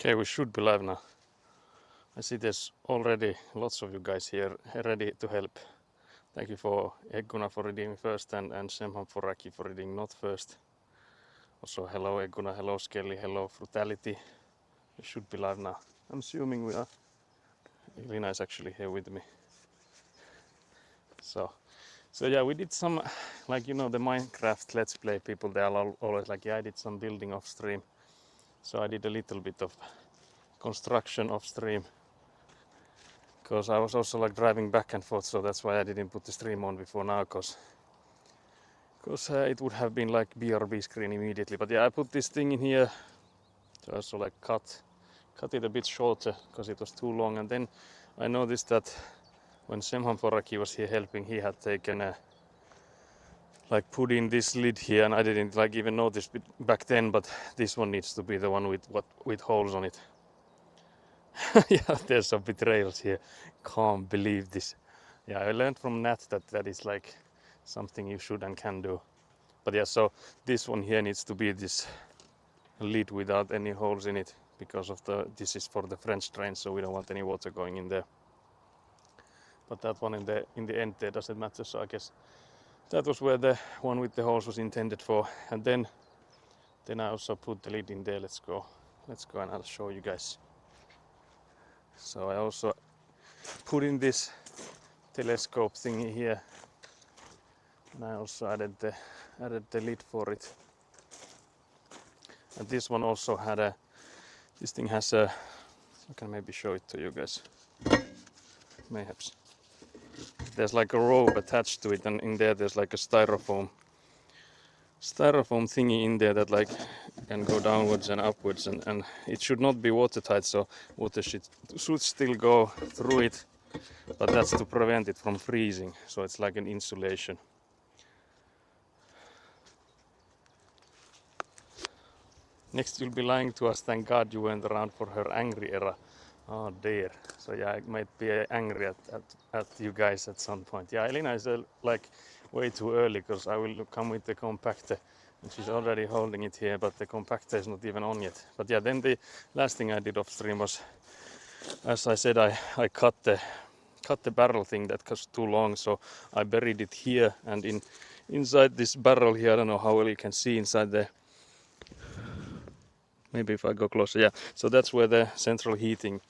Okay, we should be live now. I see there's already lots of you guys here ready to help. Thank you for Egguna for reading first and Semham for Raki for reading not first. Also hello Egguna, hello Skelly, hello Frutality. We should be live now. I'm assuming we are. Elina is actually here with me. So yeah, we did some, like, you know, the Minecraft Let's Play people, they are always like, yeah, I did some building off stream. So I did a little bit of construction off stream. Because I was also like driving back and forth, so that's why I didn't put the stream on before now, because it would have been like BRB screen immediately. But yeah, I put this thing in here to also like cut it a bit shorter because it was too long. And then I noticed that when Semham Foraki was here helping, he had taken a like put in this lid here, and I didn't like even notice it back then, but this one needs to be the one with holes on it. Yeah, there's some betrayals here. Can't believe this. Yeah, I learned from Nat that is like something you should and can do. But yeah, so this one here needs to be this lid without any holes in it because of this is for the French drain, so we don't want any water going in there. But that one in the end there doesn't matter, so I guess that was where the one with the holes was intended for. And then I also put the lid in there. Let's go and I'll show you guys. So I also put in this telescope thingy here, and I also added the lid for it. And this one also had this thing has I can maybe show it to you guys. Mayhaps. There's like a rope attached to it, and in there there's like a styrofoam thingy in there that like can go downwards and upwards, and it should not be watertight, so water should still go through it, but that's to prevent it from freezing, so it's like an insulation. Next you'll be lying to us, thank God you weren't around for her angry era. Oh dear. So yeah, I might be angry at you guys at some point. Yeah, Elina is like way too early because I will come with the compactor and she's already holding it here, but the compactor is not even on yet. But yeah, then the last thing I did off stream was, as I said, I cut the barrel thing that was too long, so I buried it here, and inside this barrel here, I don't know how well you can see inside there. Maybe if I go closer, yeah. So that's where the central heating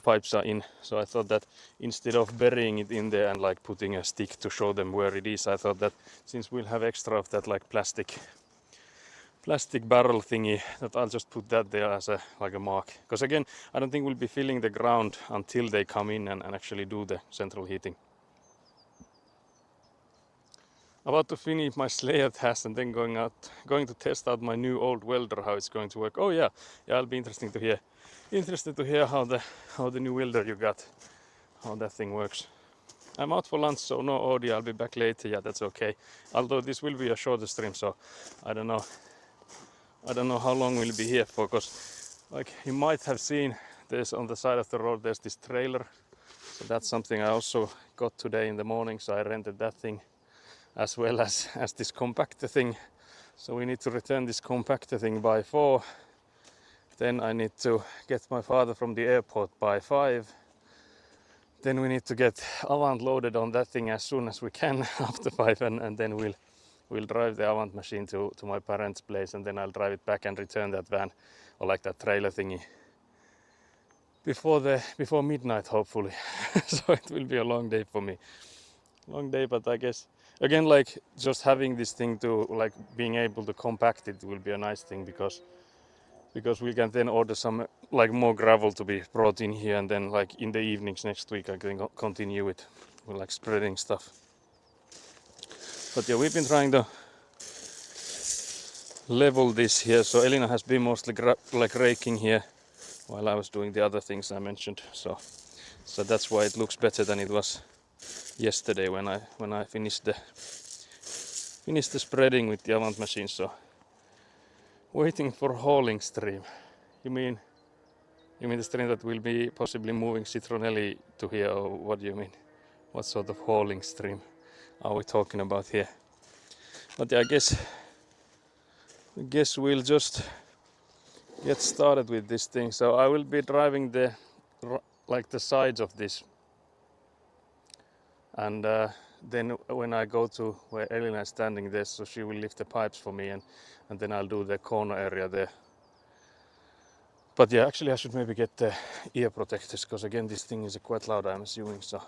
pipes are in. So I thought that instead of burying it in there and like putting a stick to show them where it is, I thought that since we'll have extra of that like plastic barrel thingy, that I'll just put that there as a mark. Because again, I don't think we'll be filling the ground until they come in and actually do the central heating. About to finish my Slayer task and then going to test out my new old welder, how it's going to work. Oh yeah, it'll be interesting to hear. Interested to hear how the new welder you got, how that thing works. I'm out for lunch, so no audio. I'll be back later. Yeah, that's okay. Although this will be a shorter stream, so I don't know how long we'll be here for. Cause like you might have seen, there's on the side of the road there's this trailer. So that's something I also got today in the morning. So I rented that thing, as well as this compactor thing. So we need to return this compactor thing by 4. Then I need to get my father from the airport by 5. Then we need to get Avant loaded on that thing as soon as we can after 5, and then we'll drive the Avant machine to my parents' place, and then I'll drive it back and return that van, or like that trailer thingy, before midnight hopefully. So it will be a long day for me. Long day, but I guess again, like just having this thing to like being able to compact it will be a nice thing, because we can then order some like more gravel to be brought in here, and then like in the evenings next week I can continue with like spreading stuff. But yeah, we've been trying to level this here, so Elina has been mostly like raking here while I was doing the other things I mentioned, so that's why it looks better than it was yesterday when I finished the spreading with the Avant machine. So waiting for hauling stream. You mean the stream that will be possibly moving Citronelli to here, or what do you mean? What sort of hauling stream are we talking about here? But yeah, I guess we'll just get started with this thing. So I will be driving the like the sides of this, and then when I go to where Elina is standing there, so she will lift the pipes for me, and then I'll do the corner area there. But yeah, actually I should maybe get the ear protectors, because again this thing is quite loud, I'm assuming, so I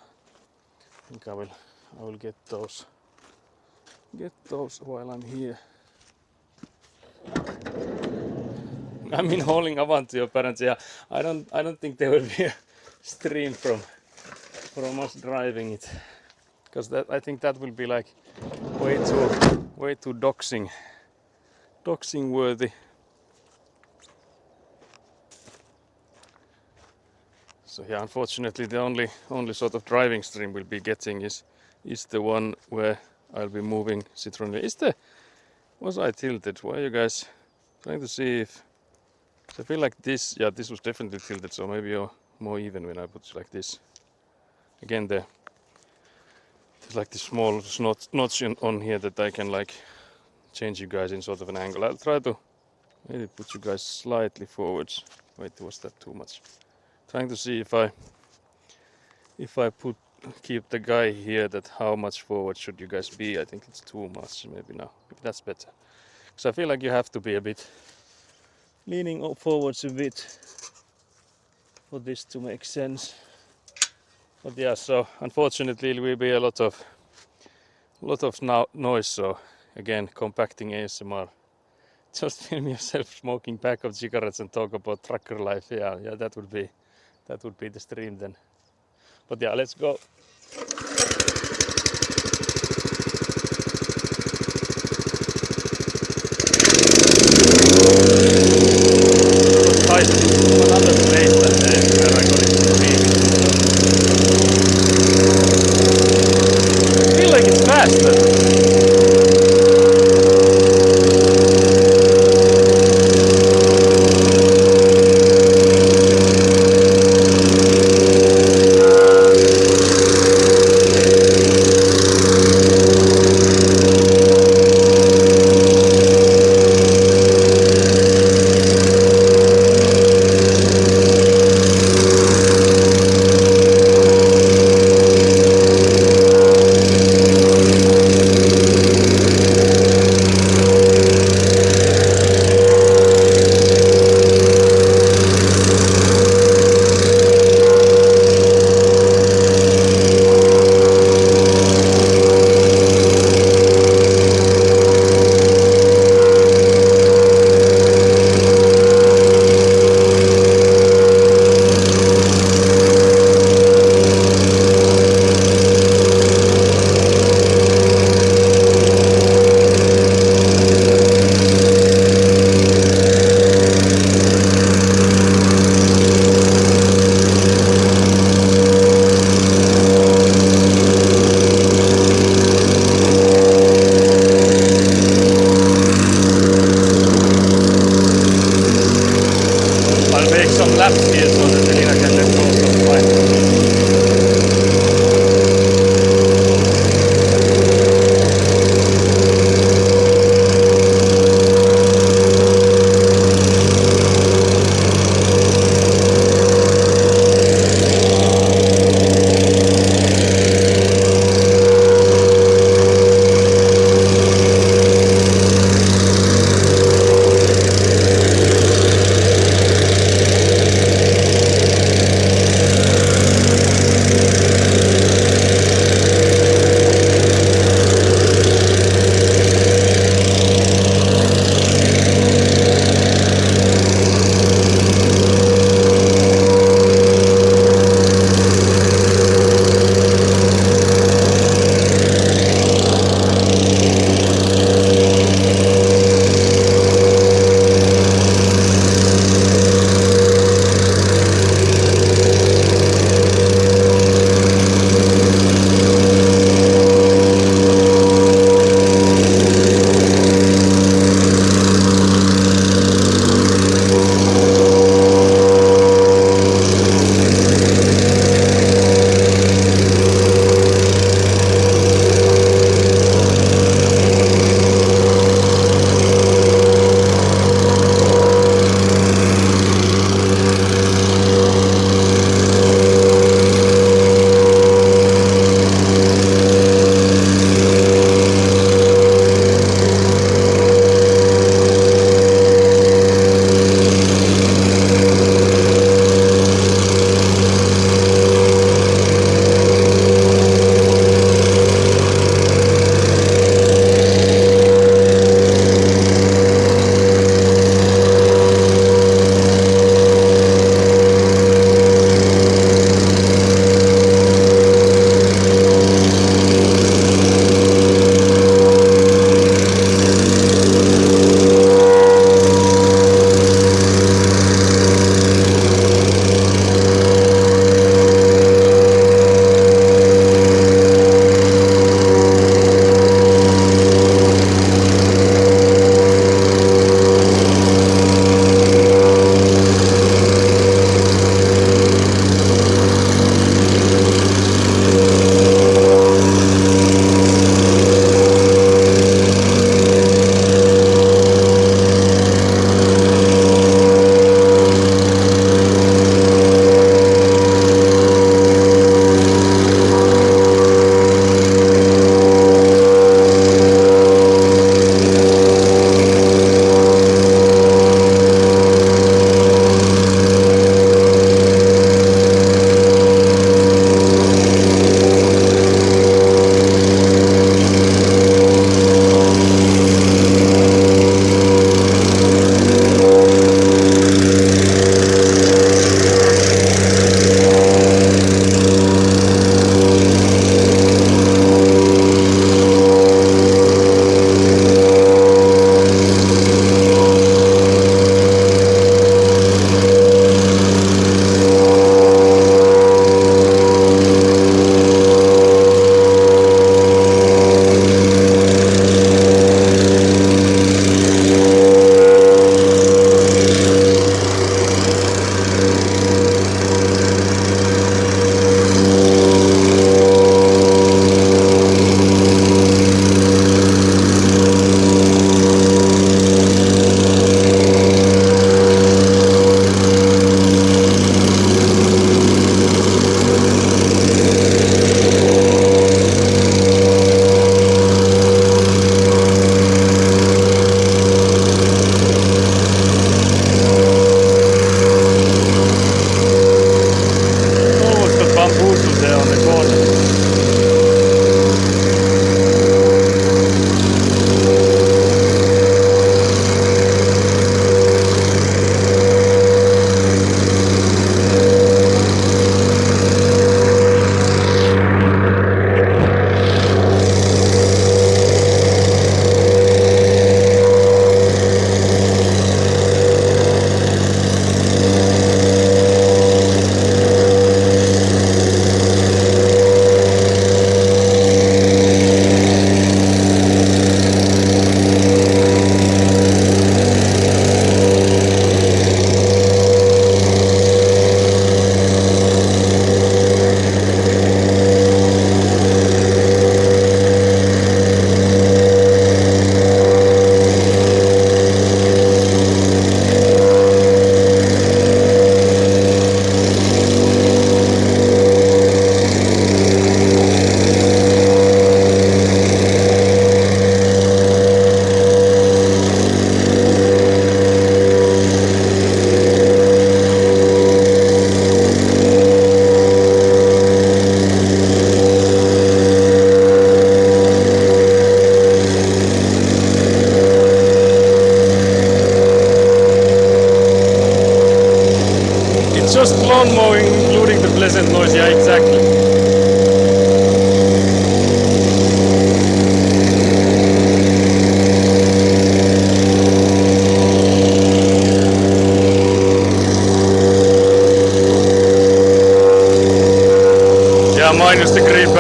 think I will get those while I'm here. I mean, hauling Avanti apparently. Yeah, I don't think there will be a stream from us driving it, because I think that will be like way too doxing worthy. So yeah, unfortunately the only sort of driving stream we'll be getting is the one where I'll be moving Citroen. Was I tilted? Why are you guys trying to see if... I feel like this was definitely tilted, so maybe you're more even when I put it like this. Again, there's like this small notch on here that I can like change you guys in sort of an angle. I'll try to maybe put you guys slightly forwards. Wait, was that too much? Trying to see if I keep the guy here, that how much forward should you guys be. I think it's too much. Maybe now. Maybe that's better. Because I feel like you have to be a bit leaning forwards a bit for this to make sense. But yeah, so unfortunately it will be a lot of noise. So again, compacting ASMR. Just film yourself smoking pack of cigarettes and talk about trucker life. Yeah, that would be the stream then. But yeah, let's go. Another place where I got it to speak. I feel like it's faster.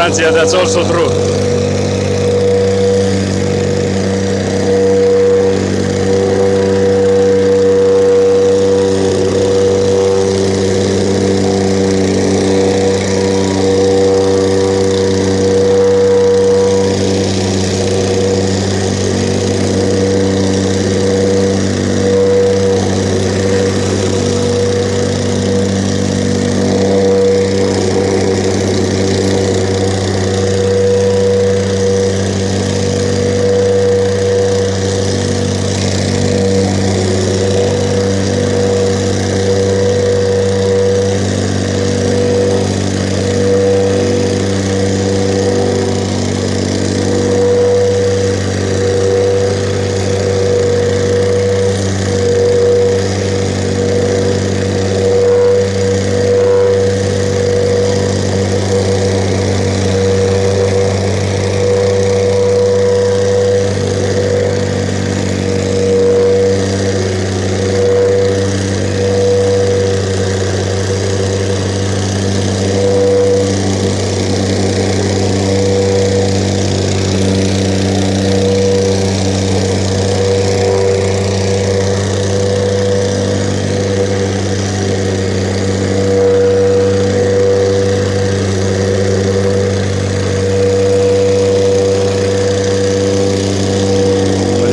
Netherlands, yeah, that's also true.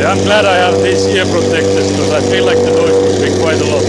I'm glad I have these ear protectors because I feel like the noise must be quite a lot.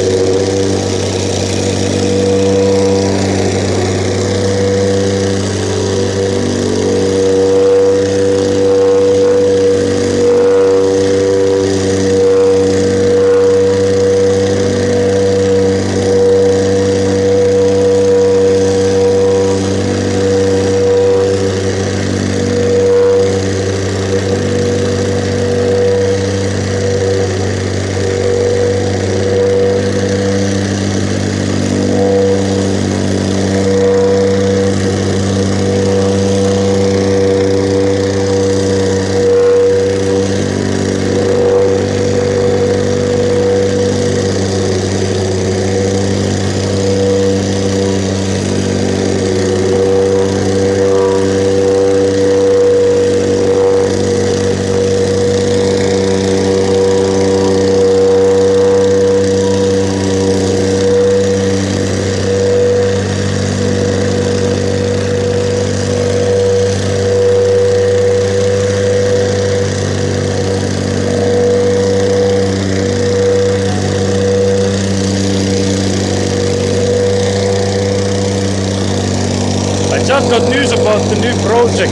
I just got news about the new project.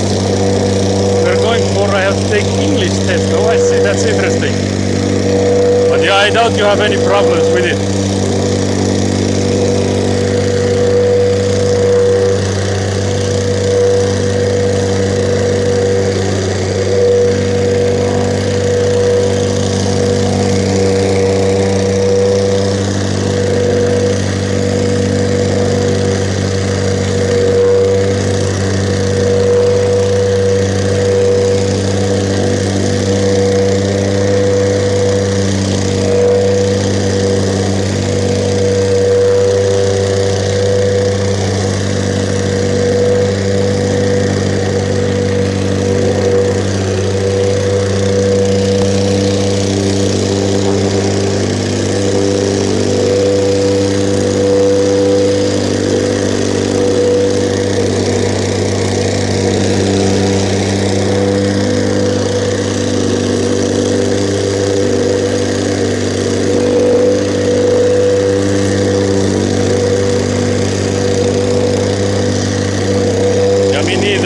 We're going for, I have to take English test. Oh, I see, that's interesting. But yeah, I doubt you have any problems with it.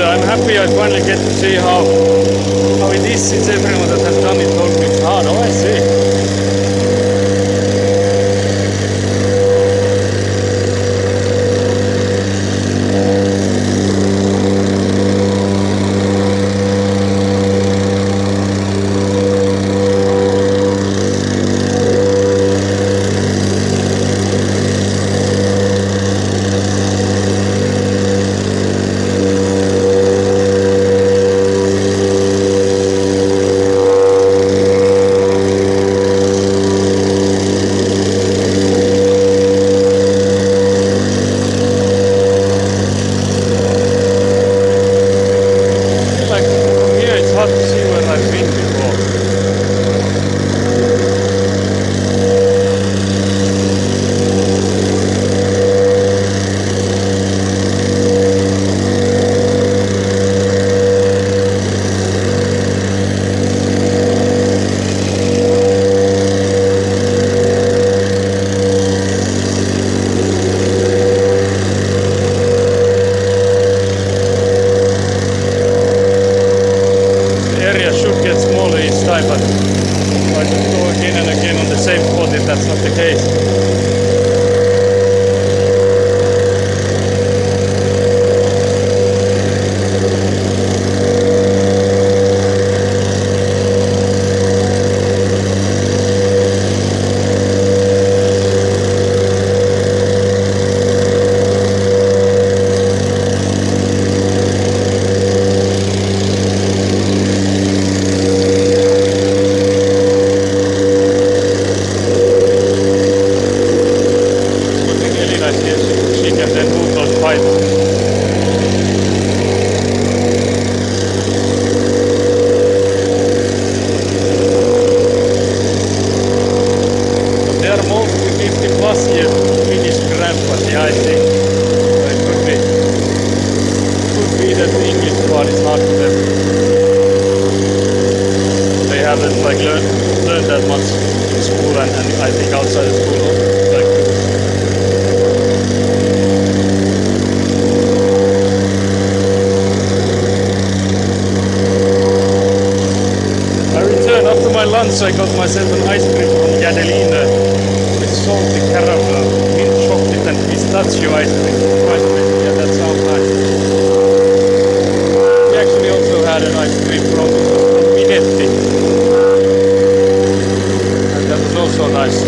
I'm happy I finally get to see how it is since everyone that has done it told me it's hard. Oh, I see. they haven't like learned that much in school, and I think outside of school like I returned after my lunch. I got myself an ice cream from Gadeline with salty caramel, mint chocolate and pistachio ice cream. Yeah, that sounds nice. We actually also had an ice cream from Minetti, and that was also nice.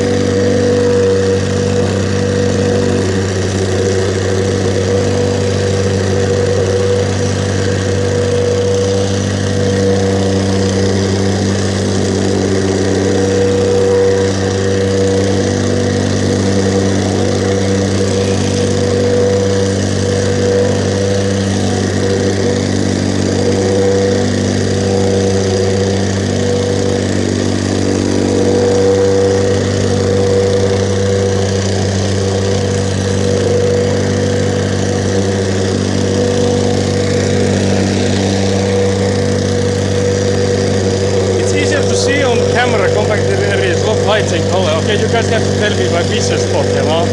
Okay, you guys have to tell me my business spot, you know?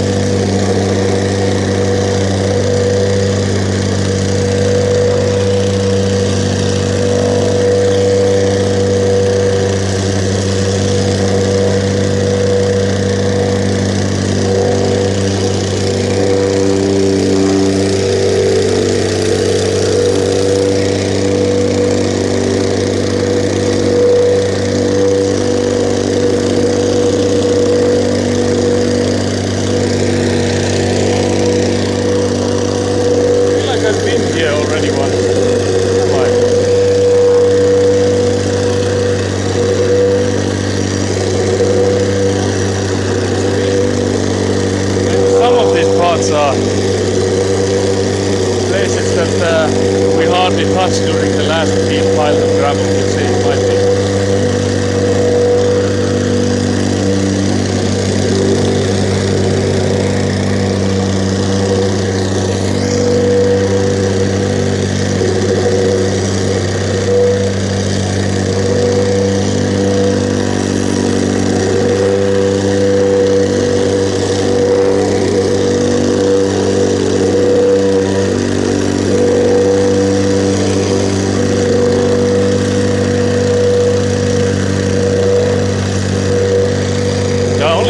Places that we hardly touched during the last deep pile of gravel, we'd say it might be.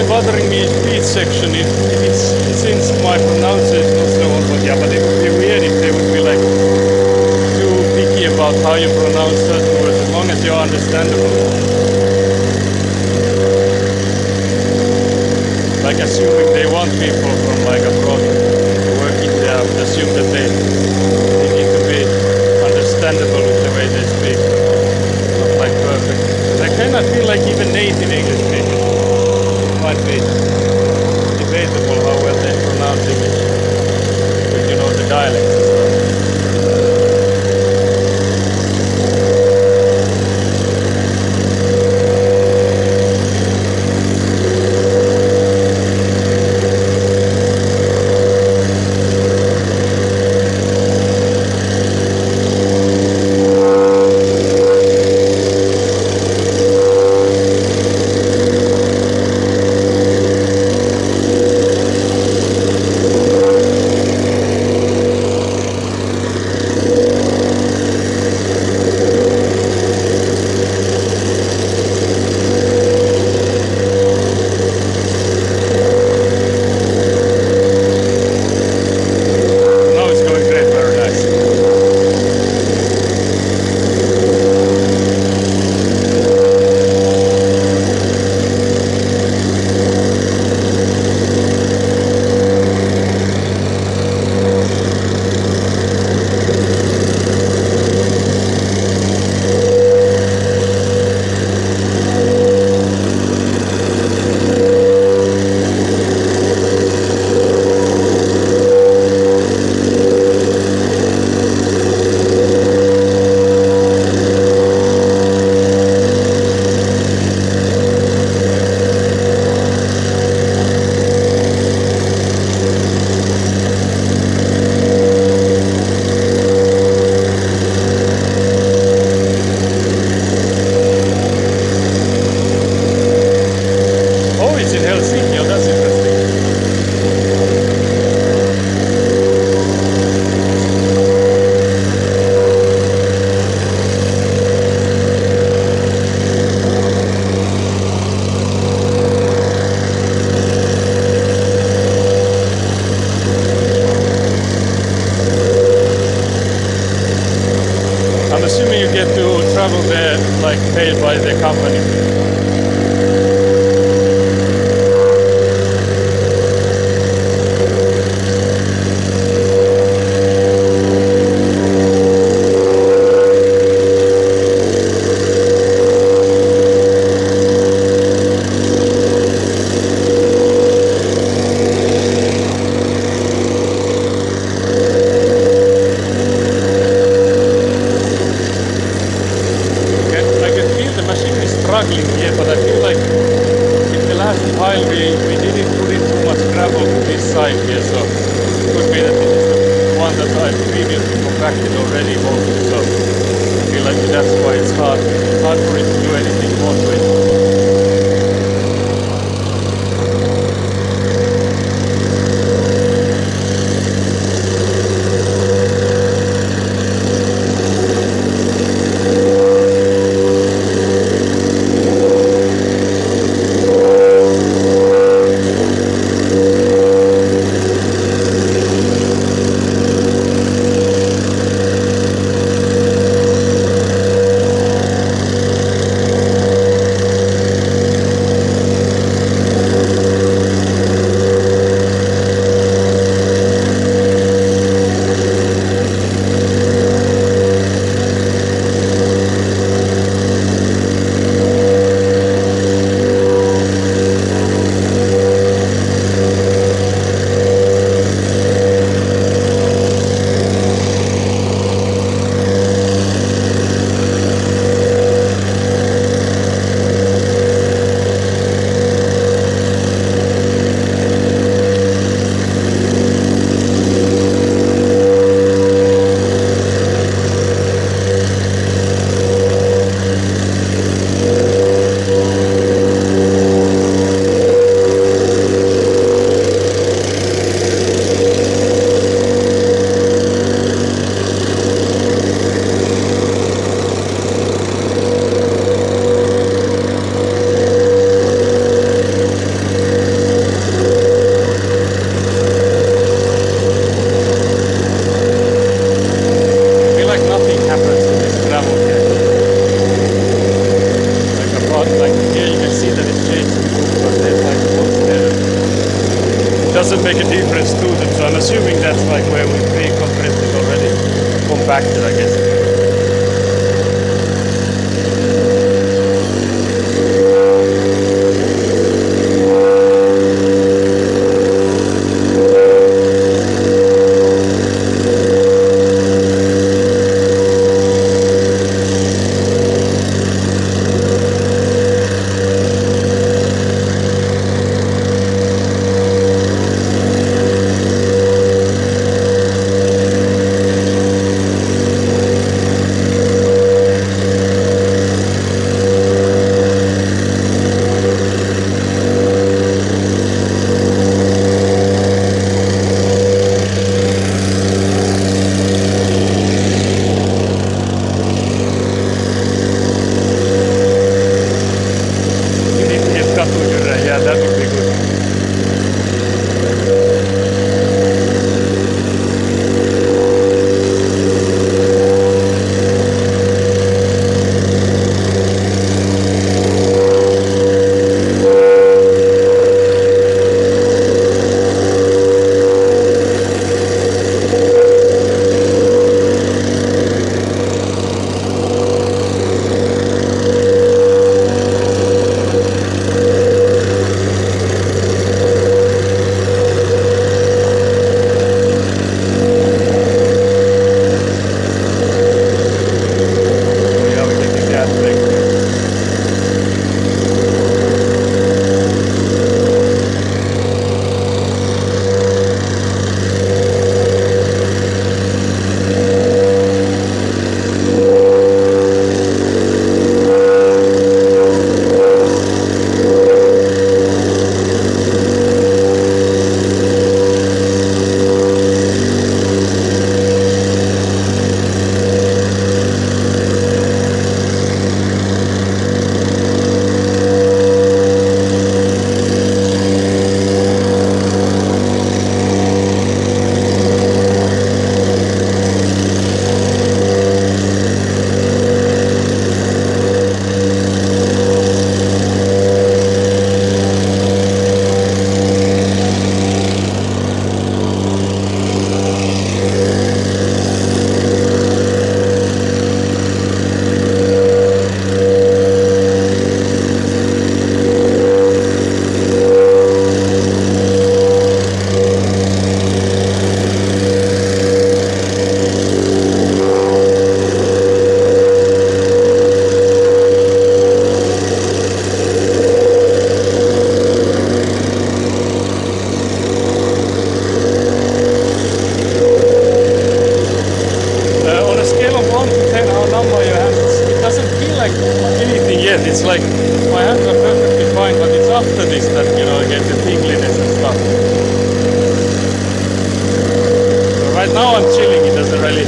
Bothering me in speech section if it's since my pronunciation is so on, but yeah, but it would be weird if they would be like too picky about how you pronounce certain words as long as you're understandable. Like assuming they want people from like abroad working there, I would assume that they need to be understandable with the way they speak, not like perfect. And I kind of feel like even native English people might be debatable how well they pronounce English, but you know the dialect and stuff. assuming you get to travel there like paid by the company. I can feel the machine is struggling yet. doesn't feel like anything yet. It's like my hands are perfectly fine, but it's after this that I get the tingliness and stuff. So right now I'm chilling. It doesn't really.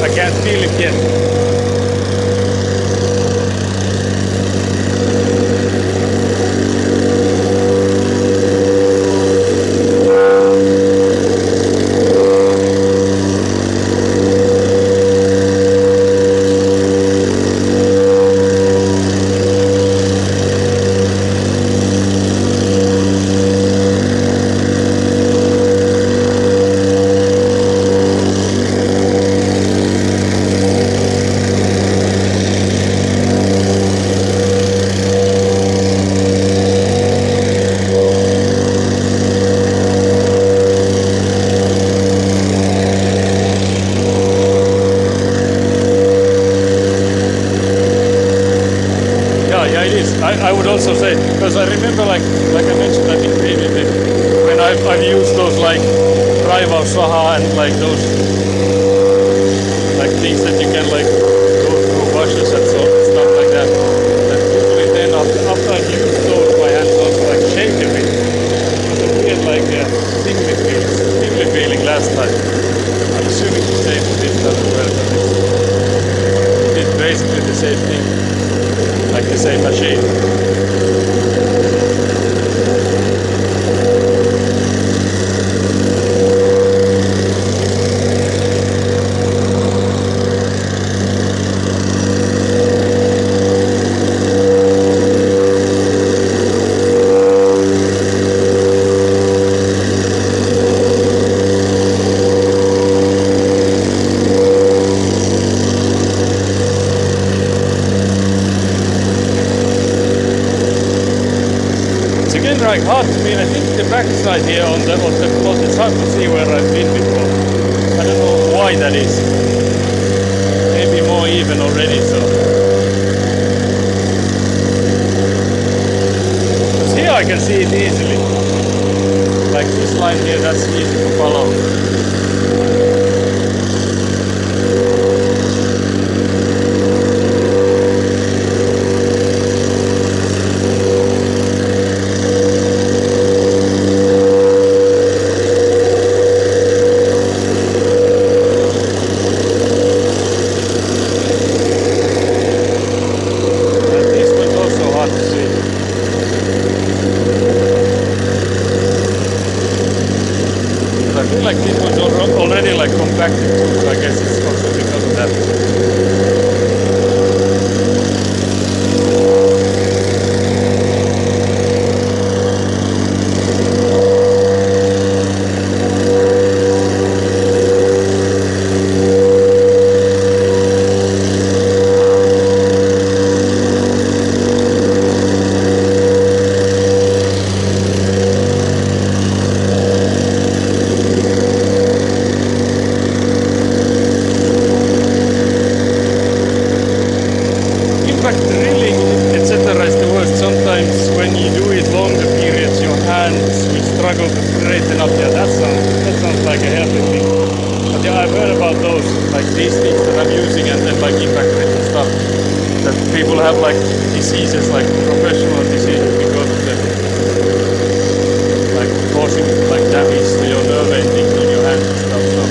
I can't feel it yet. Yeah, it is. I would also say, because I remember like I mentioned I think previously, when I've used those like Raivaus Saha and like those like things that you can like go through washes and so stuff like that. That usually then after I've used those, my hands also like shake a bit. It was a weird like tingly feeling last time. I'm assuming the same for this time as well, because it's basically the same thing. Like the same machine. Like hard to me. I think the backside here on the plot, it's hard to see where I've been before. I don't know why that is. Maybe more even already, so. Because here I can see it easily. Like this line here, that's easy to follow. Like this one's already like compacted too, so I guess it's also because of that. Struggle to straighten up. Yeah, that sounds like a healthy thing. But yeah, I've heard about those, like these things that I'm using and then like impact rate and stuff. That people have like diseases, like professional diseases because of them. Like causing like damage to your nerve endings on your hands and stuff. So.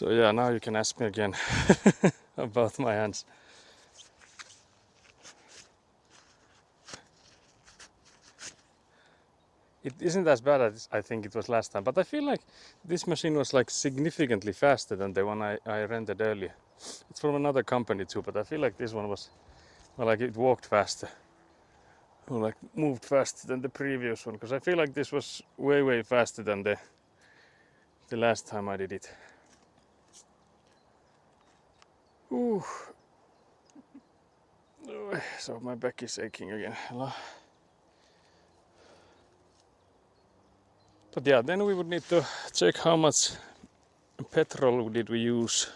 So yeah, now you can ask me again about my hands. It isn't as bad as I think it was last time, but I feel like this machine was like significantly faster than the one I rented earlier. It's from another company too, but I feel like this one was, well, like it walked faster. Or like moved faster than the previous one, because I feel like this was way faster than the last time I did it. Ooh. So my back is aching again. Hello. But yeah, then we would need to check how much petrol did we use.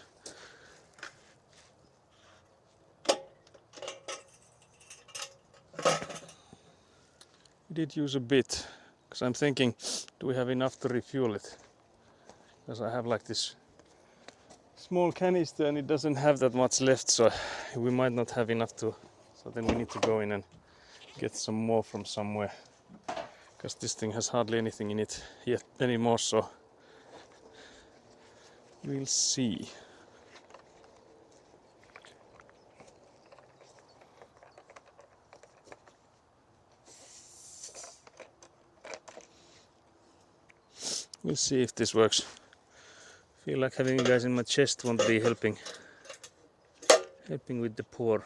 We did use a bit, because I'm thinking, do we have enough to refuel it? Because I have like this small canister and it doesn't have that much left, so we might not have enough to. So then we need to go in and get some more from somewhere, because this thing has hardly anything in it yet anymore, so we'll see. We'll see if this works. Feel like having you guys in my chest won't be helping with the pour.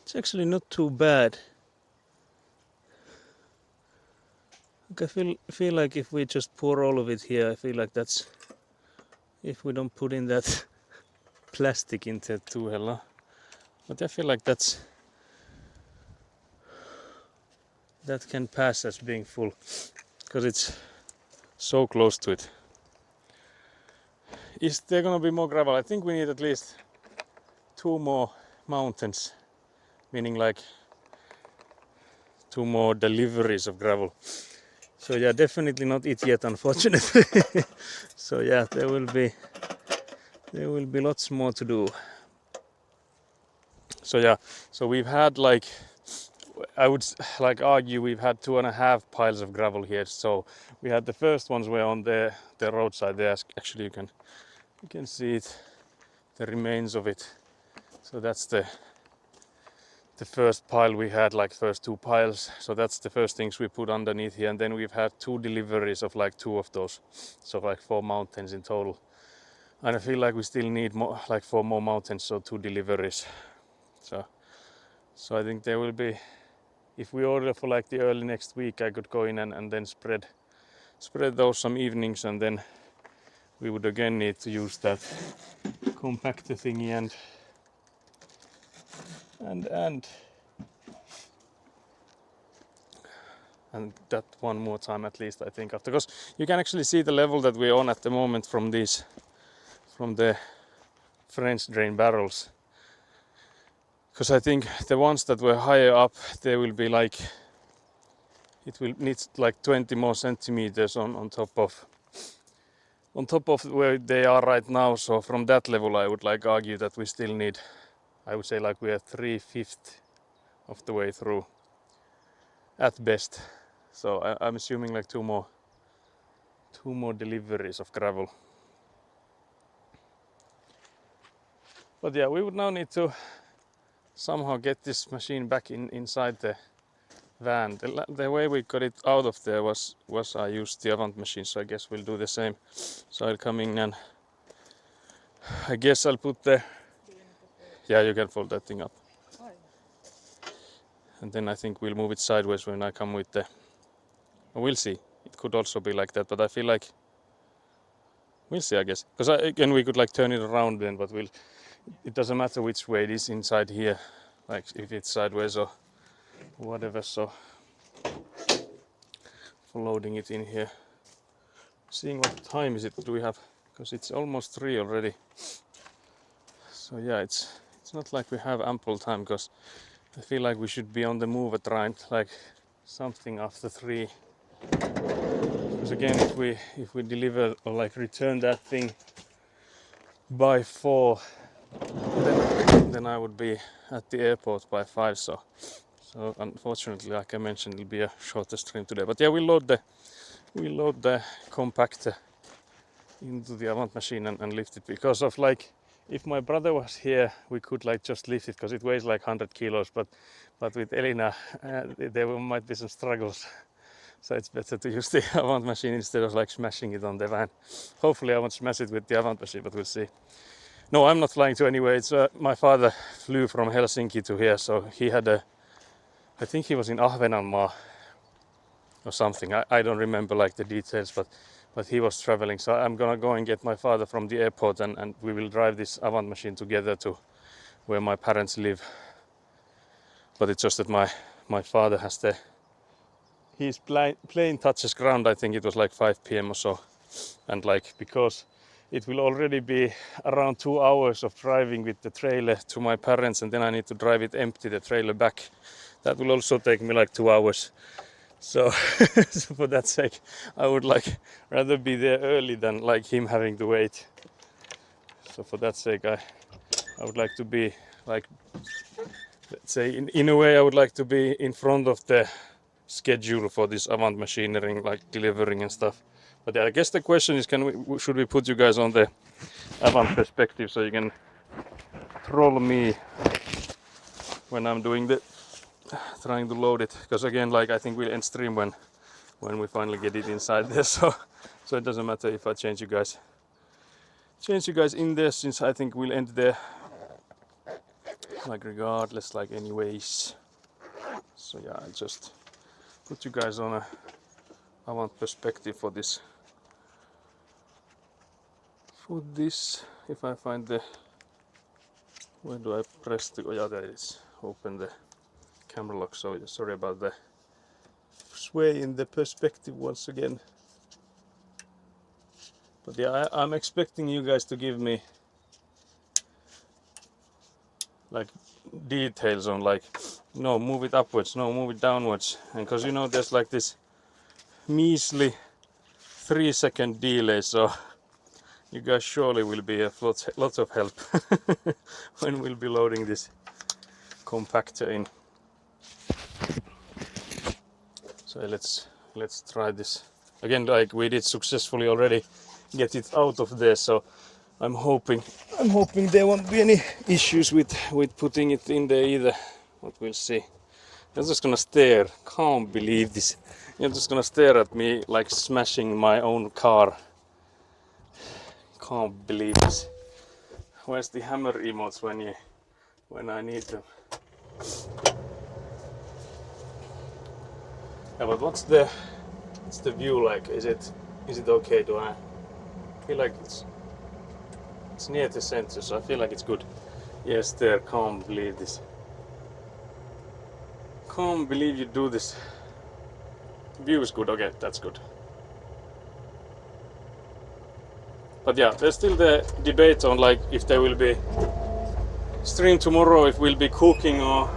It's actually not too bad. I feel like if we just pour all of it here, I feel like that's, if we don't put in that plastic into it too, hello. But I feel like that can pass as being full, because it's so close to it. Is there gonna be more gravel? I think we need at least 2 more mountains, meaning like 2 more deliveries of gravel. So yeah, definitely not it yet, unfortunately. So yeah, there will be lots more to do. So yeah, so we've had like, I would like argue we've had 2.5 piles of gravel here. So we had the first ones were on the roadside there. Actually, you can see it, the remains of it. So that's the first pile we had, like first 2 piles. So that's the first things we put underneath here, and then we've had 2 deliveries of like 2 of those. So like 4 mountains in total. And I feel like we still need more, like 4 more mountains, so 2 deliveries. So I think there will be, if we order for like the early next week, I could go in and then spread those some evenings, and then we would again need to use that compactor thingy and that one more time at least, I think, after, because you can actually see the level that we're on at the moment from the French drain barrels. Because I think the ones that were higher up, they will be like, it will need like 20 more centimeters on top of where they are right now. So from that level, I would like argue that we still need, I would say like we are 3/5 of the way through at best. So I'm assuming like 2 more deliveries of gravel. But yeah, we would now need to somehow get this machine back inside the van. The way we got it out of there was I used the Avant machine, so I guess we'll do the same. So I'll come in and I guess I'll put the, yeah, you can fold that thing up. And then I think we'll move it sideways when I come with the, we'll see. It could also be like that, but I feel like we'll see, I guess. Because again, we could like turn it around then, but it doesn't matter which way it is inside here, like if it's sideways or whatever. So for loading it in here. Seeing what time is it do we have, because it's almost 3 already. So yeah, it's not like we have ample time, because I feel like we should be on the move at around like something after 3. Because again, if we deliver or like return that thing by 4, then I would be at the airport by 5. So unfortunately, like I mentioned, it'll be a shorter stream today. But yeah, we load the compactor into the Avant machine and lift it, because of like, if my brother was here, we could like just lift it because it weighs like 100 kilos. But with Elina, there might be some struggles. So it's better to use the Avant machine instead of like smashing it on the van. Hopefully I won't smash it with the Avant machine, but we'll see. No, I'm not flying to anywhere. It's my father flew from Helsinki to here, so he had I think he was in Ahvenanmaa or something. I don't remember like the details, but he was traveling. So I'm gonna go and get my father from the airport, and we will drive this Avant machine together to where my parents live. But it's just that my father has his plane touches ground, I think it was like 5 p.m. or so. And like, because it will already be around 2 hours of driving with the trailer to my parents, and then I need to drive it empty, the trailer back. That will also take me like 2 hours. So, so for that sake, I would like rather be there early than like him having to wait. So for that sake, I would like to be like, let's say, in a way, I would like to be in front of the schedule for this Avant machinery, like delivering and stuff. But yeah, I guess the question is, should we put you guys on the Avant perspective so you can troll me when I'm doing trying to load it? Because again, like I think we'll end stream when we finally get it inside there. So it doesn't matter if I change you guys in there, since I think we'll end there. Like regardless, like anyways. So yeah, I'll just put you guys on a Avant perspective for this. If I find where do I press the, oh yeah, there it is. Open the camera lock. So sorry about the sway in the perspective once again. But yeah, I'm expecting you guys to give me like details on like, no, move it upwards, no, move it downwards. And because you know there's like this measly 3-second delay, so you guys surely will be lots of help when we'll be loading this compactor in. So let's try this again. Like we did successfully already get it out of there, so I'm hoping there won't be any issues with putting it in there either, but we'll see. You're just gonna stare. Can't believe this. You're just gonna stare at me like smashing my own car. Can't believe this. Where's the hammer emotes when I need them? Yeah, but what's the view like? Is it okay? Do I feel like it's near the center, so I feel like it's good. Yes, there. Can't believe this. Can't believe you do this. View is good. Okay, that's good. But yeah, there's still the debate on like if there will be stream tomorrow, if we'll be cooking, or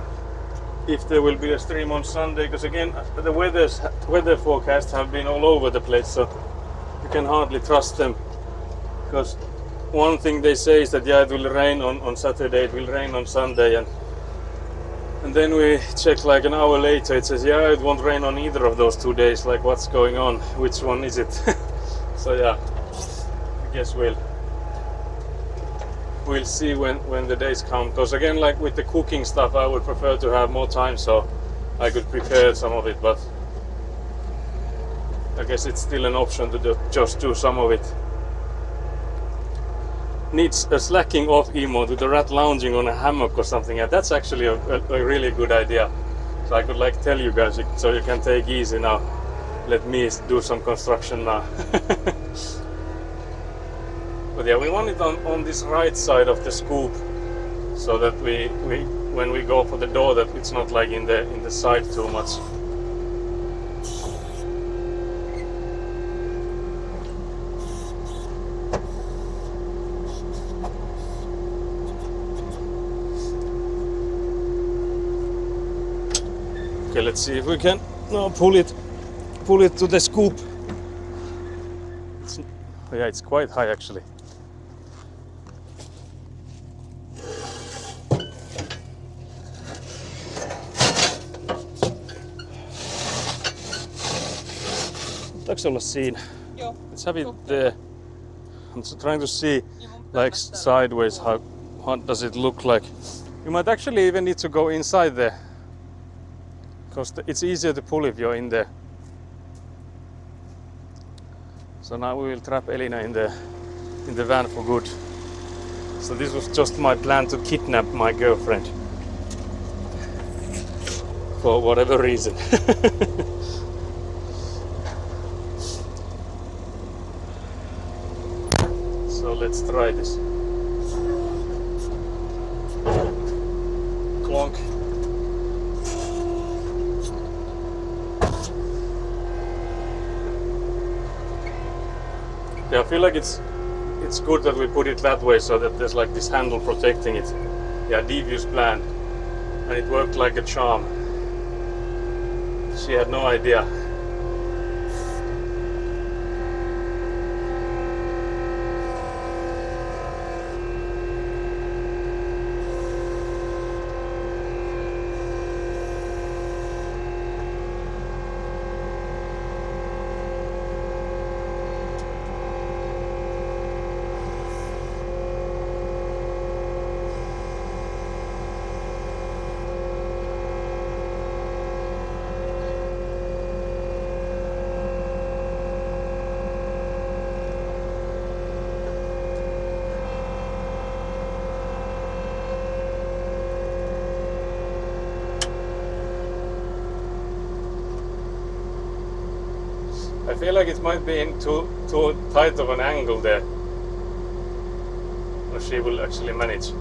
if there will be a stream on Sunday. Because again, the weather forecasts have been all over the place, so you can hardly trust them. Because one thing they say is that yeah, it will rain on Saturday, it will rain on Sunday, and then we check like an hour later, it says yeah, it won't rain on either of those 2 days. Like, what's going on? Which one is it? So yeah, I guess we'll see when the days come. Because again, like with the cooking stuff, I would prefer to have more time so I could prepare some of it, but I guess it's still an option to just do some of it. Needs a slacking off emote with the rat lounging on a hammock or something. Yeah, that's actually a really good idea. So I could like tell you guys, so you can take easy now. Let me do some construction now. But yeah, we want it on this right side of the scoop, so that we when we go for the door, that it's not like in the side too much. Okay, let's see if we can now pull it to the scoop. Yeah, it's quite high actually. Taisi olla siinä? Joo. Let's have it there. I'm trying to see like sideways how does it look like. You might actually even need to go inside there, because it's easier to pull if you're in there. So now we will trap Elina in the van for good. So this was just my plan to kidnap my girlfriend for whatever reason. So let's try this. Clonk. Yeah, I feel like it's good that we put it that way, so that there's like this handle protecting it. Yeah, devious plan, and it worked like a charm. She had no idea. I feel like it might be in too tight of an angle there. Or she will actually manage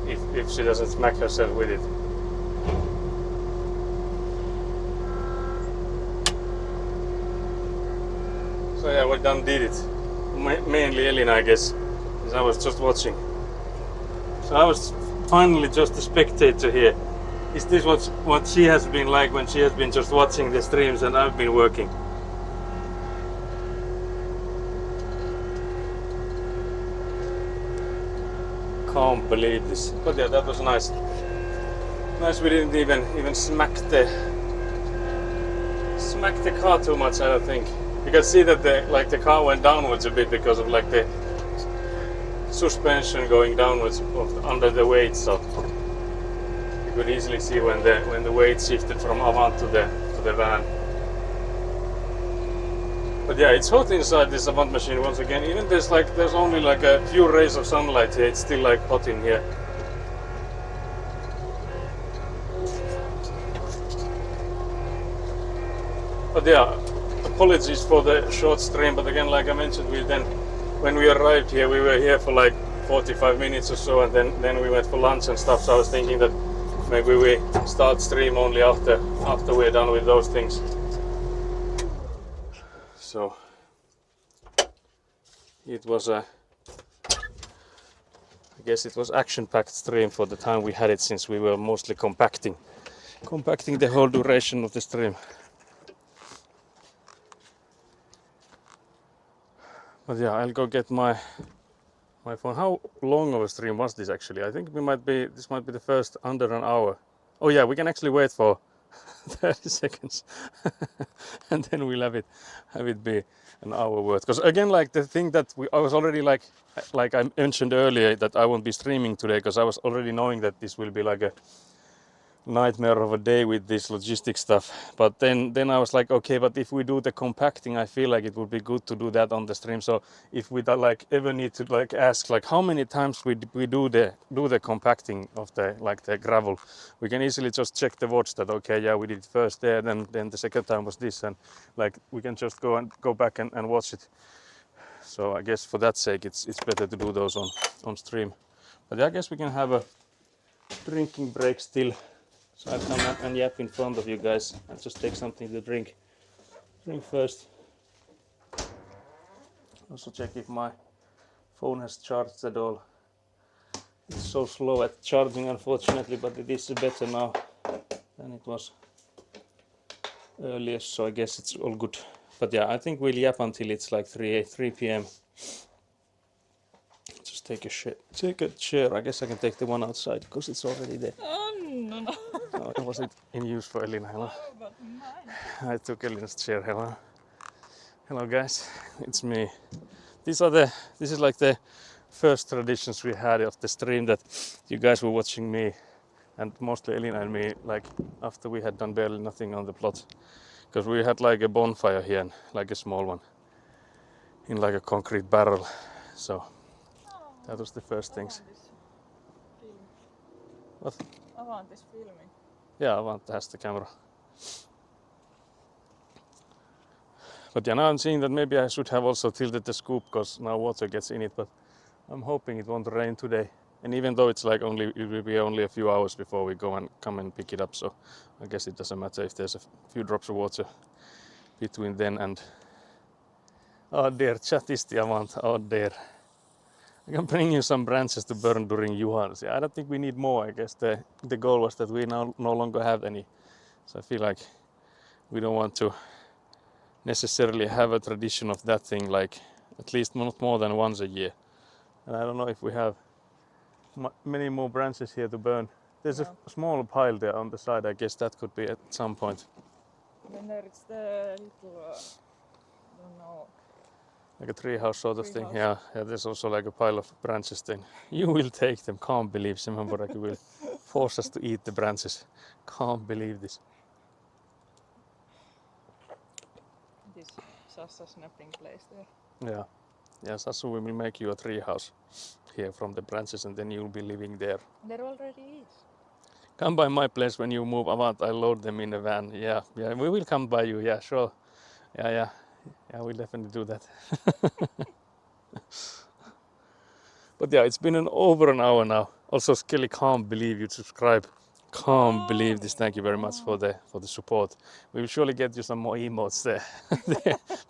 if she doesn't smack herself with it. So yeah, we done did it. Mainly Elina, I guess, because I was just watching. So I was finally just a spectator here. Is this what she has been like when she has been just watching the streams and I've been working? Can't believe this. But yeah, that was nice. Nice we didn't even smack the car too much, I don't think. You can see that the car went downwards a bit because of like the suspension going downwards under the weight, so you could easily see when the weight shifted from Avant to the van. But yeah, it's hot inside this Avant machine once again. Even there's only like a few rays of sunlight here, it's still like hot in here. But yeah, apologies for the short stream, but again, like I mentioned, when we arrived here, we were here for like 45 minutes or so, and then we went for lunch and stuff, so I was thinking that maybe we start stream only after we're done with those things. So it was I guess it was action-packed stream for the time we had it, since we were mostly compacting the whole duration of the stream. But yeah, I'll go get my phone. How long of a stream was this actually? I think this might be the first under an hour. Oh yeah, we can actually wait for 30 seconds and then we'll have it be an hour worth. Because again, like the thing that I was already like I mentioned earlier, that I won't be streaming today because I was already knowing that this will be like a nightmare of a day with this logistic stuff. But then I was like, okay, but if we do the compacting, I feel like it would be good to do that on the stream. So if we like ever need to like ask like how many times we do the compacting of the gravel, we can easily just check the watch that okay, yeah, we did it first there, then the second time was this, and like we can just go back and watch it. So I guess for that sake, it's better to do those on stream. But yeah, I guess we can have a drinking break still. So I come and yap in front of you guys. I'll just take something to drink first. Also check if my phone has charged at all. It's so slow at charging, unfortunately, but it is better now than it was earliest, so I guess it's all good. But yeah, I think we'll yap until it's like 3 p.m. Just take a chair. I guess I can take the one outside because it's already there. Oh, no. Oh, was it in use for Elina? Hello. Oh, but mine. I took Elina's chair. Hello. Hello guys, it's me. This is like the first traditions we had of the stream, that you guys were watching me and mostly Elina and me, like after we had done barely nothing on the plot, because we had like a bonfire here, and like a small one in like a concrete barrel. So that was the first things. What? I want this filming. Yeah, I want to has the camera. But yeah, now I'm seeing that maybe I should have also tilted the scoop because now water gets in it, but I'm hoping it won't rain today. And even though it's like it will be only a few hours before we go and come and pick it up, so I guess it doesn't matter if there's a few drops of water between then and... Oh dear, chatisti avant, oh dear. I can bring you some branches to burn during Juhans. I don't think we need more. I guess the goal was that we now no longer have any. So I feel like we don't want to necessarily have a tradition of that thing, like at least not more than once a year. And I don't know if we have many more branches here to burn. There's a small pile there on the side. I guess that could be at some point. Then there's the little, I don't know. Like a treehouse sort of thing. Treehouse. Yeah, there's also like a pile of branches then. You will take them, can't believe Semhanboraki will force us to eat the branches. Can't believe this. This Sassa snapping place there. Yeah. Yeah, Sassu, we will make you a treehouse here from the branches and then you'll be living there. There already is. Come by my place when you move Avant, I load them in a van. Yeah, we will come by you, yeah, sure. Yeah, we'll definitely do that. But yeah, it's been over an hour now. Also, Skelly, can't believe you subscribe. Can't believe this. Thank you very much for the support. We will surely get you some more emotes there.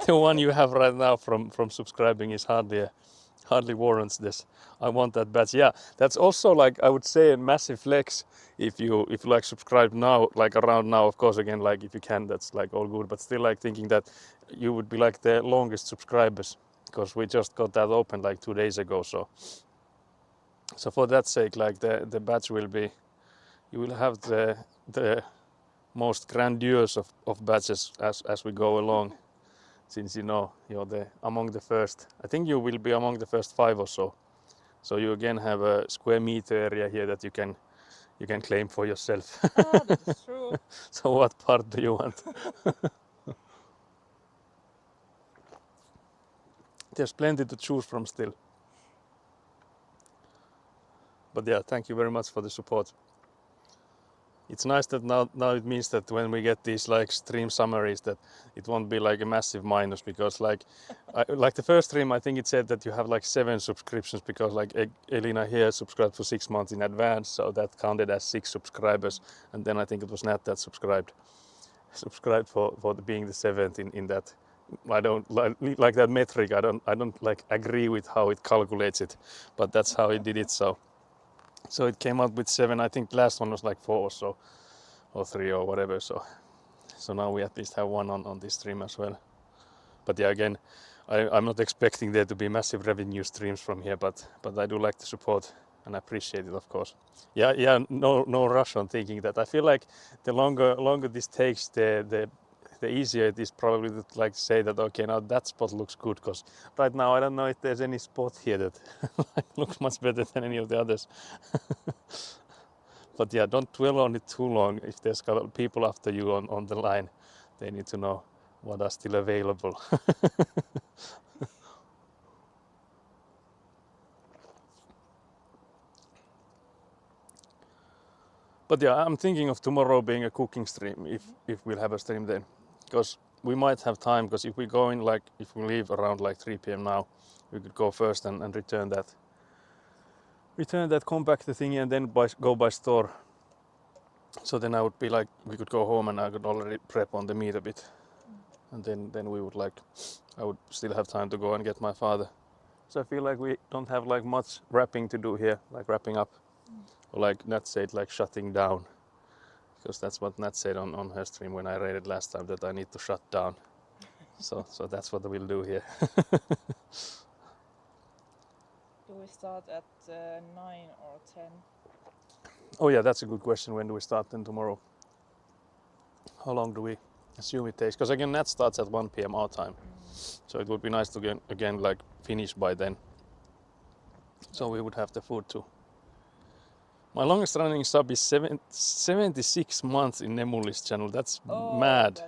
the one you have right now from subscribing is hardly warrants this. I want that badge. Yeah, that's also like I would say a massive flex if you like subscribe now, like around now. Of course, again, like if you can, that's like all good. But still, like thinking that you would be like the longest subscribers because we just got that open like 2 days ago. So for that sake, like the badge will be, you will have the most grandiose of badges as we go along. Since you're among the first, I think you will be among the first 5 or so. So you again have a square meter area here that you can claim for yourself. Ah, that's true. So what part do you want? There's plenty to choose from still. But yeah, thank you very much for the support. It's nice that now it means that when we get these like stream summaries that it won't be like a massive minus, because like like the first stream I think it said that you have like 7 subscriptions because like Elina here subscribed for 6 months in advance, so that counted as 6 subscribers, and then I think it was Nat that subscribed for being the 7th in that. I don't like that metric. I don't like agree with how it calculates it, but that's how it did it. So it came out with 7. I think last one was like 4 or so, or 3 or whatever. So now we at least have 1 on this stream as well. But yeah, again, I'm not expecting there to be massive revenue streams from here, but I do like the support and I appreciate it, of course. Yeah, no rush on thinking that. I feel like the longer this takes, the easier it is probably to like say that, okay, now that spot looks good, because right now I don't know if there's any spot here that looks much better than any of the others. But yeah, don't dwell on it too long. If there's people after you on the line, they need to know what are still available. But yeah, I'm thinking of tomorrow being a cooking stream, if we'll have a stream then, because we might have time. Because if we go in, like if we leave around like 3 p.m. now, we could go first and return that compactor thingy and then go by store. So then I would be like, we could go home and I could already prep on the meat a bit, and then we would I would still have time to go and get my father. So I feel like we don't have like much wrapping to do here, like wrapping up, or like Nat said, like shutting down. because that's what Nat said on her stream when I raided last time, that I need to shut down. So that's what we'll do here. Do we start at 9 or 10? Oh yeah, that's a good question. When do we start then tomorrow? How long do we assume it takes? Because again, Nat starts at 1 p.m. our time, so it would be nice to again like finish by then. So we would have the food too. My longest running sub is 76 months in Nemuli's channel. That's mad.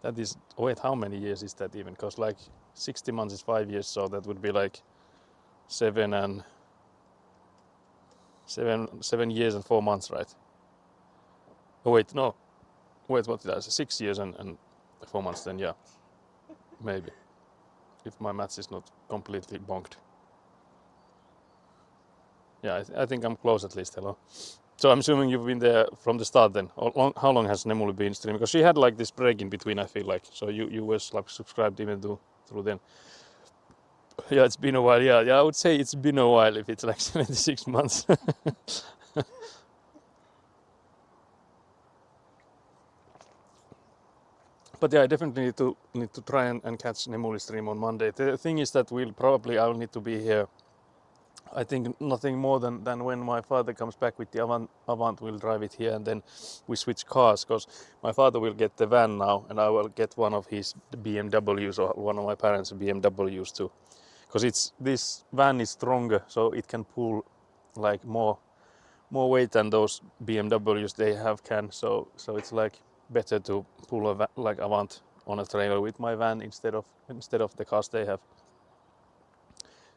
That is, wait, how many years is that even? Because like 60 months is 5 years, so that would be like 7 years and 4 months, right? Oh wait, no. Wait, what did I say? 6 years and 4 months then, yeah. Maybe. If my maths is not completely bonked. Yeah, I think I'm close at least, hello. So I'm assuming you've been there from the start then. How long has Nemuli been streaming? Because she had like this break in between, I feel like. So you were like subscribed even through then. Yeah, it's been a while. Yeah, I would say it's been a while if it's like 76 months. But yeah, I definitely need to try and catch Nemuli stream on Monday. The thing is that I'll need to be here. I think nothing more than when my father comes back with the Avant, we'll drive it here and then we switch cars, because my father will get the van now and I will get one of his BMWs or one of my parents' BMWs too. Because this van is stronger, so it can pull like more weight than those BMWs they have can. So it's like better to pull like Avant on a trailer with my van instead of the cars they have.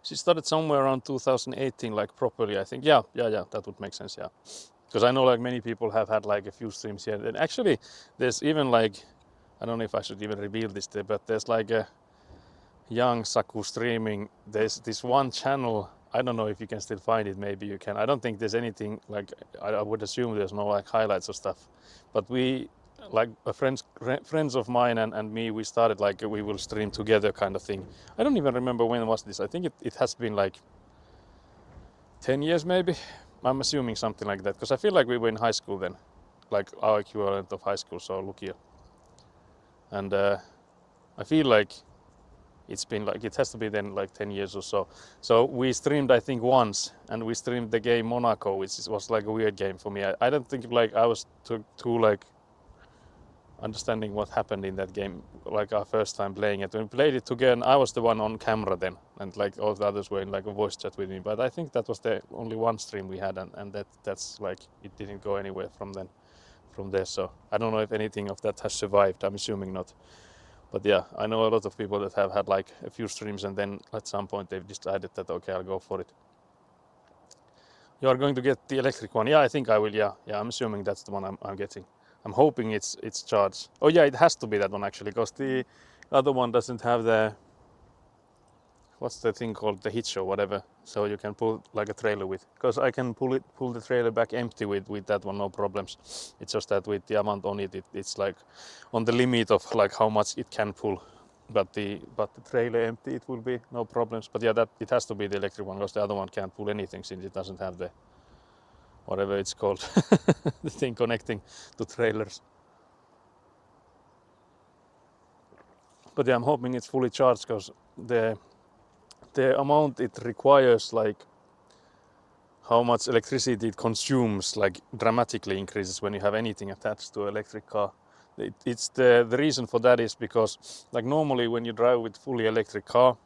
She started somewhere around 2018, like properly, I think. Yeah, that would make sense, yeah. Because I know like many people have had like a few streams here. And actually, there's even like, I don't know if I should even reveal this there, but there's like a young Saku streaming. There's this one channel, I don't know if you can still find it, maybe you can. I don't think there's anything, like, I would assume there's no like highlights or stuff. But we, like friends of mine and me, we started like we will stream together kind of thing. I don't even remember when was this. I think it has been like 10 years maybe. I'm assuming something like that, because I feel like we were in high school then, like our equivalent of high school, so Lukio. And I feel like it's been like, it has to be then like 10 years or so. So we streamed I think once, and we streamed the game Monaco, which was like a weird game for me. I don't think like I was too like understanding what happened in that game, like our first time playing it. When we played it together, I was the one on camera then, and like all the others were in like a voice chat with me. But I think that was the only one stream we had, and that's like, it didn't go anywhere from there. So I don't know if anything of that has survived. I'm assuming not. But yeah, I know a lot of people that have had like a few streams and then at some point they've decided that okay, I'll go for it. You are going to get the electric one? Yeah, I think I will. Yeah, I'm assuming that's the one I'm getting. I'm hoping it's charged. Oh yeah, it has to be that one actually, because the other one doesn't have the, what's the thing called, the hitch or whatever, so you can pull like a trailer with. Because I can pull the trailer back empty with that one, no problems. It's just that with the Avant on it's like on the limit of like how much it can pull. But the trailer empty, it will be no problems. But yeah, that it has to be the electric one, because the other one can't pull anything since it doesn't have the, whatever it's called, the thing connecting to trailers. But yeah, I'm hoping it's fully charged, because the amount it requires, like how much electricity it consumes, like dramatically increases when you have anything attached to an electric car. It's the reason for that is because like normally when you drive with fully electric car,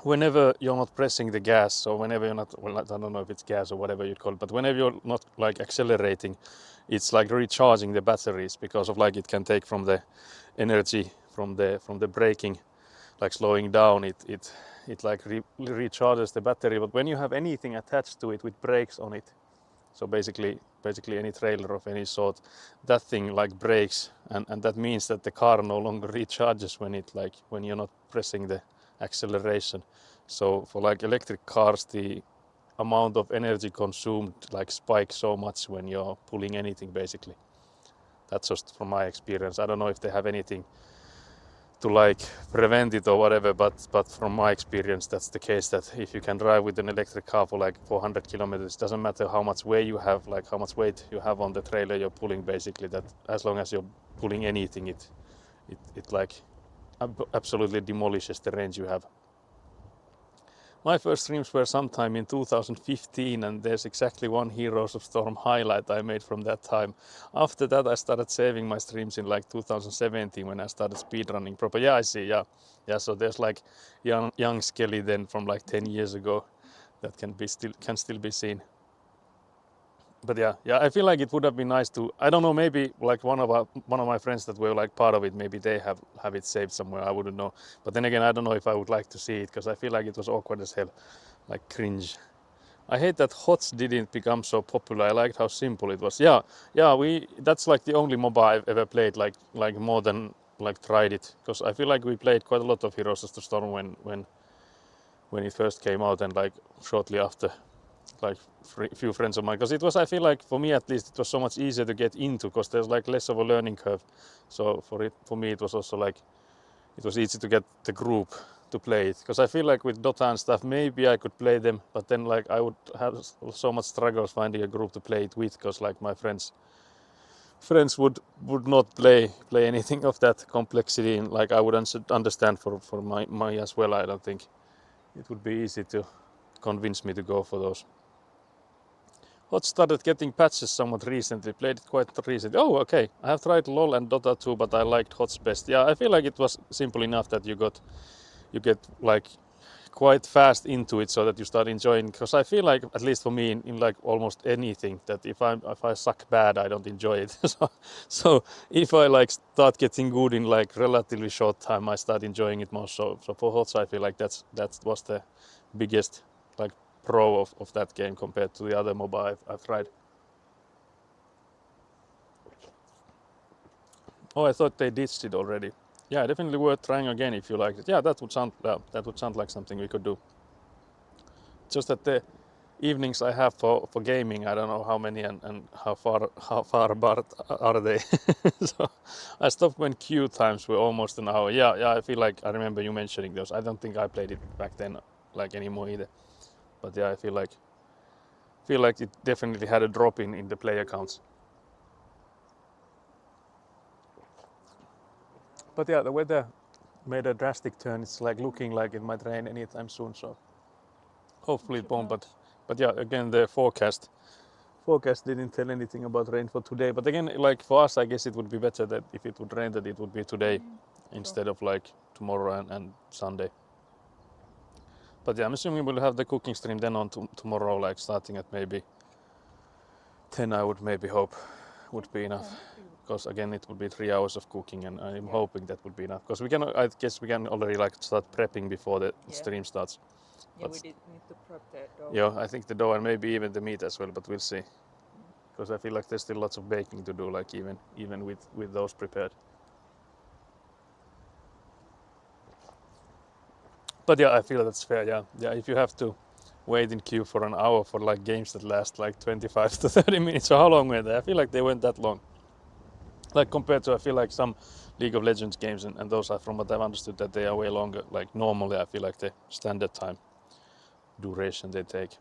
whenever you're not pressing the gas, so whenever you're not, well, I don't know if it's gas or whatever you'd call it, but whenever you're not like accelerating, it's like recharging the batteries, because of like it can take from the energy from the braking, like slowing down, it like recharges the battery. But when you have anything attached to it with brakes on it, so basically any trailer of any sort, that thing like brakes, and that means that the car no longer recharges when you're not pressing the acceleration. So for like electric cars, the amount of energy consumed like spikes so much when you're pulling anything basically. That's just from my experience. I don't know if they have anything to like prevent it or whatever, but from my experience that's the case, that if you can drive with an electric car for like 400 kilometers, it doesn't matter how much weight you have, like how much weight you have on the trailer you're pulling, basically, that as long as you're pulling anything, it like absolutely demolishes the range you have. My first streams were sometime in 2015, and there's exactly one Heroes of Storm highlight I made from that time. After that, I started saving my streams in like 2017 when I started speedrunning proper. Yeah, I see. Yeah, yeah. So there's like young Skelly then from like 10 years ago that can still be seen. But yeah, I feel like it would have been nice to, I don't know, maybe like one of my friends that were like part of it, maybe they have it saved somewhere. I wouldn't know. But then again, I don't know if I would like to see it, because I feel like it was awkward as hell, like cringe. I hate that HOTS didn't become so popular. I liked how simple it was. Yeah, that's like the only MOBA I've ever played, like more than like tried it, because I feel like we played quite a lot of Heroes of the Storm when it first came out, and like shortly after, like few friends of mine, because it was, I feel like for me at least, it was so much easier to get into, because there's like less of a learning curve. So for me it was also like, it was easy to get the group to play it, because I feel like with Dota and stuff, maybe I could play them, but then like I would have so much struggles finding a group to play it with, because like my friends would not play anything of that complexity, and like I would understand for my as well. I don't think it would be easy to convince me to go for those. HOTS started getting patches somewhat recently, played it quite recently. Oh, okay. I have tried LoL and Dota 2, but I liked HOTS best. Yeah, I feel like it was simple enough that you get like quite fast into it, so that you start enjoying, because I feel like, at least for me, in like almost anything, that if I suck bad, I don't enjoy it. so if I like start getting good in like relatively short time, I start enjoying it more. So for HOTS, I feel like that was the biggest like pro of that game compared to the other MOBA I've tried. Oh, I thought they ditched it already. Yeah, definitely worth trying again if you liked it. Yeah, that would sound like something we could do. Just that the evenings I have for gaming, I don't know how many and how far apart are they. So I stopped when queue times were almost an hour. Yeah, I feel like I remember you mentioning those. I don't think I played it back then like anymore either. But yeah, I feel like it definitely had a drop in the player counts. But yeah, the weather made a drastic turn. It's like looking like it might rain anytime soon. So hopefully it won't. But yeah, again, the forecast didn't tell anything about rain for today. But again, like for us, I guess it would be better that if it would rain, that it would be today instead of like tomorrow and Sunday. But yeah, I'm assuming we'll have the cooking stream then on tomorrow, like starting at maybe 10. I would maybe hope would be enough. Because again, it would be 3 hours of cooking, and I'm hoping that would be enough. Because I guess we can already like start prepping before the stream starts. Yeah, we did need to prep the dough. Yeah, I think the dough and maybe even the meat as well, but we'll see. Because I feel like there's still lots of baking to do, like even with those prepared. But yeah, I feel that's fair. Yeah. If you have to wait in queue for an hour for like games that last like 25 to 30 minutes, so how long were they? I feel like they weren't that long. Like compared to, I feel like some League of Legends games and those are, from what I've understood, that they are way longer. Like normally, I feel like the standard time duration they take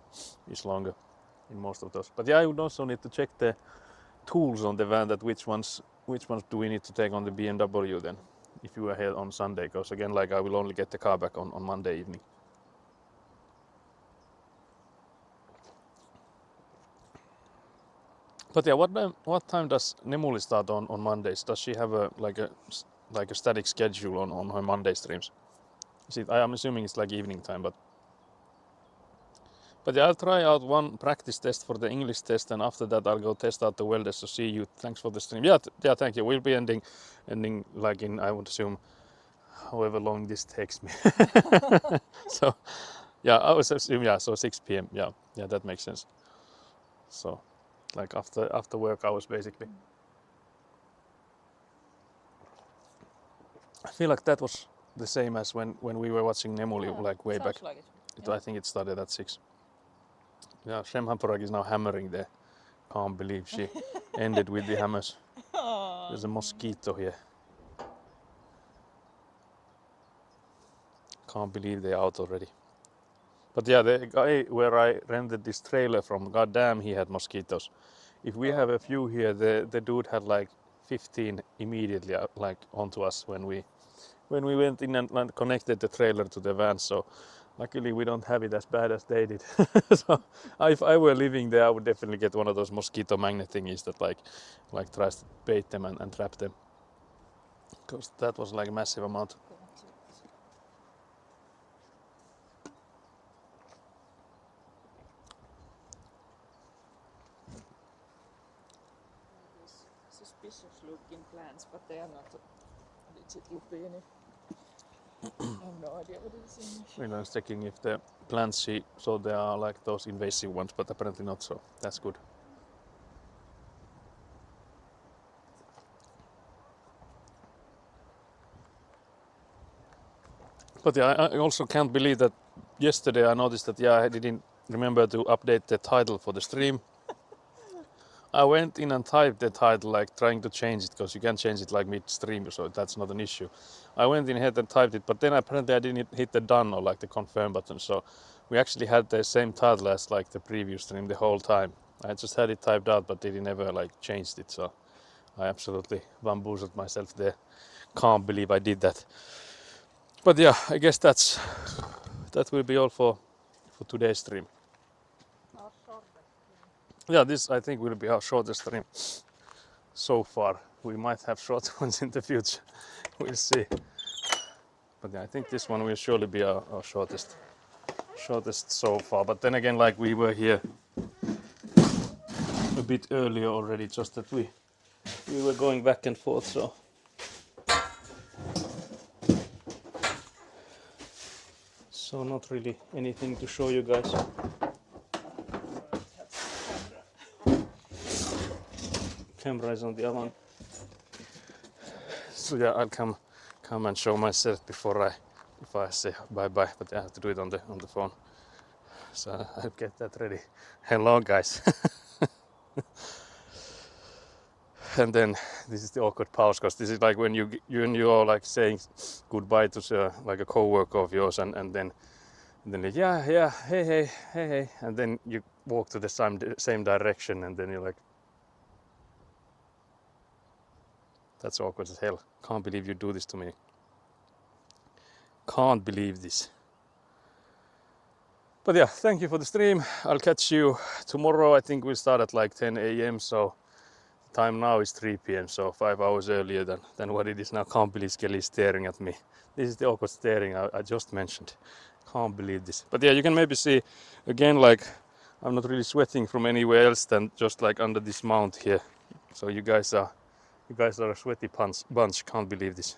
is longer in most of those. But yeah, I would also need to check the tools on the van, that which ones do we need to take on the BMW then, if you are here on Sunday, because again, like I will only get the car back on Monday evening. But yeah, what time does Nemuli start on Mondays? Does she have a static schedule on her Monday streams? I am assuming it's like evening time, but yeah, I'll try out one practice test for the English test, and after that I'll go test out the welders. So see you. Thanks for the stream. Yeah, thank you. We'll be ending like in, I would assume, however long this takes me. So yeah, I was assuming, so 6 p.m. Yeah, that makes sense. So like after work hours basically. I feel like that was the same as when we were watching Nemuli like way back. Like it. I think it started at 6. Yeah, Shem Hamporag is now hammering there. Can't believe she ended with the hammers. There's a mosquito here. Can't believe they're out already. But yeah, the guy where I rented this trailer from, goddamn, he had mosquitoes. If we have a few here, the dude had like 15 immediately like onto us when we went in and connected the trailer to the van. So luckily we don't have it as bad as they did. So if I were living there, I would definitely get one of those mosquito magnet thingies that like tries to bait them and trap them. Because that was like a massive amount. Suspicious looking plants, but they are not legit lupini. I have no idea what it is in English. I was checking if the plants see, so they are like those invasive ones, but apparently not so. That's good. But yeah, I also can't believe that yesterday I noticed that I didn't remember to update the title for the stream. I went in and typed the title, like trying to change it, because you can change it like mid-stream, so that's not an issue. I went in ahead and typed it, but then apparently I didn't hit the done or like the confirm button, so we actually had the same title as like the previous stream the whole time. I just had it typed out, but didn't ever like changed it, so I absolutely bamboozled myself there. Can't believe I did that. But yeah, I guess that will be all for today's stream. Yeah, this I think will be our shortest stream so far. We might have short ones in the future. We'll see. But yeah, I think this one will surely be our shortest so far. But then again, like we were here a bit earlier already, just that we were going back and forth, so not really anything to show you guys. Camera is on the other one. So yeah, I'll come and show myself before I say bye bye, but I have to do it on the phone. So I'll get that ready. Hello guys. And then this is the awkward pause, because this is like when you're like saying goodbye to like a co-worker of yours, and then like, yeah, hey, and then you walk to the same direction, and then you're like, that's awkward as hell. Can't believe you do this to me. Can't believe this. But yeah, thank you for the stream. I'll catch you tomorrow. I think we'll start at like 10 a.m. So time now is 3 p.m. So 5 hours earlier than what it is now. Can't believe Skelly is staring at me. This is the awkward staring I just mentioned. Can't believe this. But yeah, you can maybe see again, like I'm not really sweating from anywhere else than just like under this mount here. So you guys are a sweaty bunch. Can't believe this.